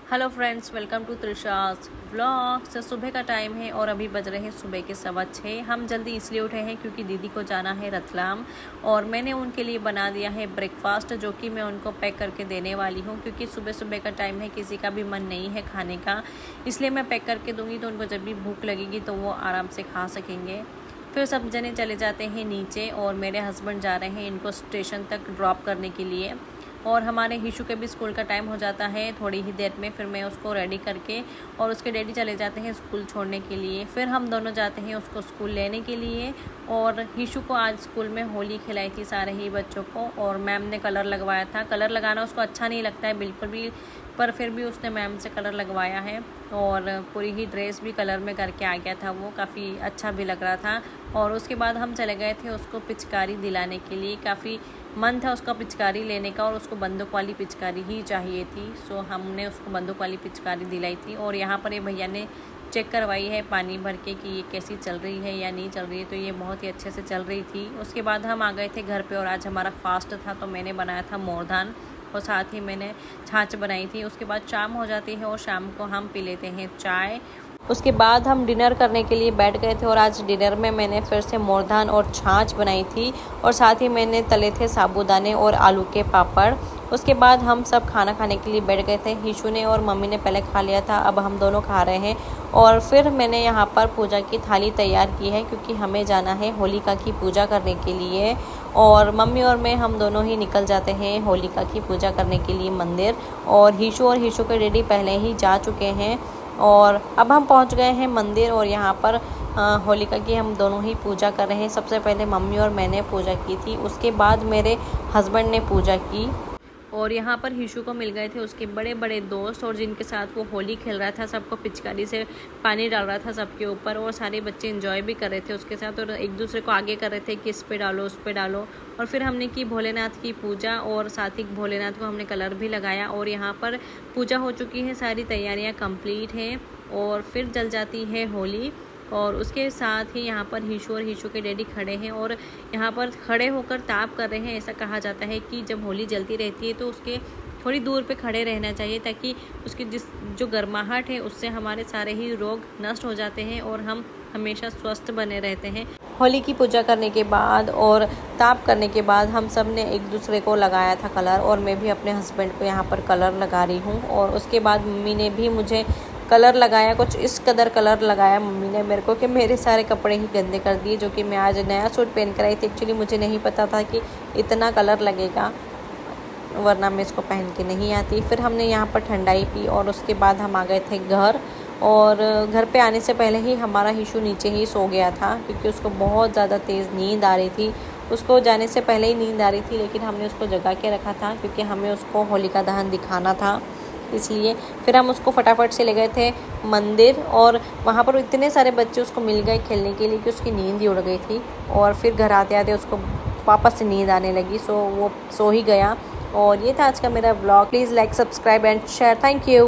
Hello friends, welcome to Trisha's vlogs. सुबह का time है और अभी बज रहे हैं सुबह के 6:15। हम जल्दी इसलिए उठे हैं क्योंकि दीदी को जाना है रतलाम और मैंने उनके लिए बना दिया है ब्रेकफास्ट, जो कि मैं उनको पैक करके देने वाली हूँ। क्योंकि सुबह सुबह का टाइम है, किसी का भी मन नहीं है खाने का, इसलिए मैं पैक करके दूँगी तो उनको जब भी भूख लगेगी तो वो आराम से खा सकेंगे। फिर सब जने चले जाते हैं नीचे और मेरे हस्बैंड जा रहे हैं इनको स्टेशन तक ड्रॉप करने के लिए। और हमारे हिशू के भी स्कूल का टाइम हो जाता है थोड़ी ही देर में। फिर मैं उसको रेडी करके और उसके डैडी चले जाते हैं स्कूल छोड़ने के लिए। फिर हम दोनों जाते हैं उसको स्कूल लेने के लिए। और हिशू को आज स्कूल में होली खिलाई थी सारे ही बच्चों को, और मैम ने कलर लगवाया था। कलर लगाना उसको अच्छा नहीं लगता है बिल्कुल भी, पर फिर भी उसने मैम से कलर लगवाया है और पूरी ही ड्रेस भी कलर में करके आ गया था। वो काफ़ी अच्छा भी लग रहा था। और उसके बाद हम चले गए थे उसको पिचकारी दिलाने के लिए। काफ़ी मन था उसका पिचकारी लेने का और उसको बंदूक वाली पिचकारी ही चाहिए थी। सो हमने उसको बंदूक वाली पिचकारी दिलाई थी। और यहाँ पर ये भैया ने चेक करवाई है पानी भर के कि ये कैसी चल रही है या नहीं चल रही है, तो ये बहुत ही अच्छे से चल रही थी। उसके बाद हम आ गए थे घर पे और आज हमारा फास्ट था, तो मैंने बनाया था मोरधान और साथ ही मैंने छाछ बनाई थी। उसके बाद शाम हो जाती है और शाम को हम पी लेते हैं चाय। उसके बाद हम डिनर करने के लिए बैठ गए थे और आज डिनर में मैंने फिर से मोरधान और छाछ बनाई थी और साथ ही मैंने तले थे साबूदाने और आलू के पापड़। उसके बाद हम सब खाना खाने के लिए बैठ गए थे। हिशू ने और मम्मी ने पहले खा लिया था, अब हम दोनों खा रहे हैं। और फिर मैंने यहाँ पर पूजा की थाली तैयार की है क्योंकि हमें जाना है होलिका की पूजा करने के लिए। और मम्मी और मैं हम दोनों ही निकल जाते हैं होलिका की पूजा करने के लिए मंदिर। और हिशू के डैडी पहले ही जा चुके हैं और अब हम पहुंच गए हैं मंदिर। और यहाँ पर होलिका की हम दोनों ही पूजा कर रहे हैं। सबसे पहले मम्मी और मैंने पूजा की थी, उसके बाद मेरे हस्बैंड ने पूजा की। और यहाँ पर हिशू को मिल गए थे उसके बड़े बड़े दोस्त, और जिनके साथ वो होली खेल रहा था। सबको पिचकारी से पानी डाल रहा था सबके ऊपर और सारे बच्चे एंजॉय भी कर रहे थे उसके साथ और एक दूसरे को आगे कर रहे थे कि इस पे डालो उस पे डालो। और फिर हमने की भोलेनाथ की पूजा और साथ ही भोलेनाथ को हमने कलर भी लगाया। और यहाँ पर पूजा हो चुकी है, सारी तैयारियाँ कंप्लीट हैं और फिर जल जाती है होली। और उसके साथ ही यहाँ पर हिशू और हिशू के डैडी खड़े हैं और यहाँ पर खड़े होकर ताप कर रहे हैं। ऐसा कहा जाता है कि जब होली जलती रहती है तो उसके थोड़ी दूर पे खड़े रहना चाहिए, ताकि उसकी जो गर्माहट है उससे हमारे सारे ही रोग नष्ट हो जाते हैं और हम हमेशा स्वस्थ बने रहते हैं। होली की पूजा करने के बाद और ताप करने के बाद हम सब ने एक दूसरे को लगाया था कलर, और मैं भी अपने हस्बैंड को यहाँ पर कलर लगा रही हूँ। और उसके बाद मम्मी ने भी मुझे कलर लगाया, कुछ इस कदर कलर लगाया मम्मी ने मेरे को कि मेरे सारे कपड़े ही गंदे कर दिए, जो कि मैं आज नया सूट पहन कर आई थी। एक्चुअली मुझे नहीं पता था कि इतना कलर लगेगा, वरना मैं इसको पहन के नहीं आती। फिर हमने यहाँ पर ठंडाई पी और उसके बाद हम आ गए थे घर। और घर पे आने से पहले ही हमारा हिशू नीचे ही सो गया था क्योंकि उसको बहुत ज़्यादा तेज़ नींद आ रही थी। उसको जाने से पहले ही नींद आ रही थी, लेकिन हमने उसको जगा के रखा था क्योंकि हमें उसको होलिका दहन दिखाना था, इसलिए। फिर हम उसको फटाफट से ले गए थे मंदिर और वहाँ पर इतने सारे बच्चे उसको मिल गए खेलने के लिए कि उसकी नींद ही उड़ गई थी। और फिर घर आते आते उसको वापस से नींद आने लगी, सो वो सो ही गया। और ये था आज का मेरा blog. Please like, subscribe and share. Thank you.